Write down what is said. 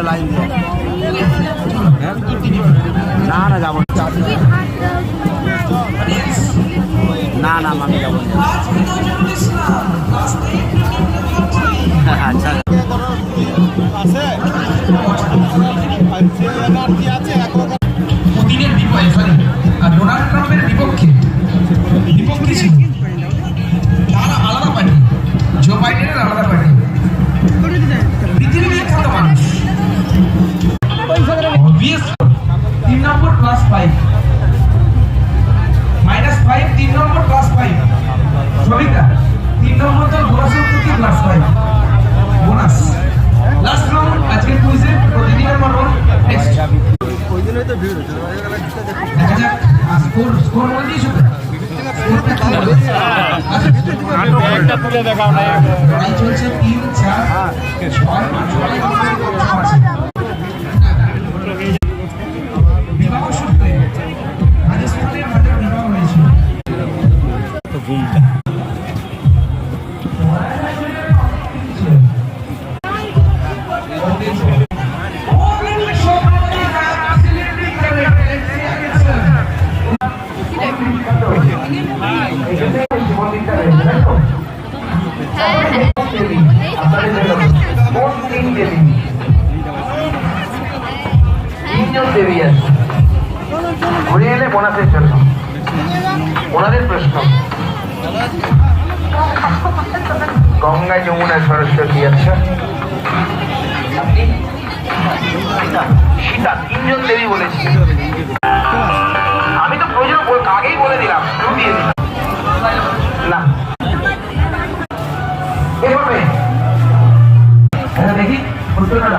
Line না না যাবো না না আমি যাবো আচ্ছা পুতিনের ডোনাল্ড ট্রাম্পের বিপক্ষে ছিল তারা আলাদা পার্টি, জো বাইডেনের আলাদা পার্টি। পৃথিবীর বিখ্যাত মানুষ 3 নম্বর +5 -5 3 নম্বর +5 সবিতা 3 নম্বর তো বোনাসের প্রতি +5 বোনাস। লাস্ট রাউন্ড আজকের কুইজে প্রতিদিনের মতো নেক্সট ওই দিনই তো ভিড় হচ্ছে দেখা যাক স্কোর বলে দিয়েছো তো একটা তুলে দেখাও না লড়াই চলছে 3 4 6 বিবাহ সূত্রে রাজস্থানে আমাদের বিবাহ হয়েছিল। দেবী আছে ঘুরে এলে বোনাসের জন্য ওনাদের প্রশ্ন গঙ্গা যমুনা সরস্বতী আচ্ছা আপনি সীতা 3জন দেবী বলেছি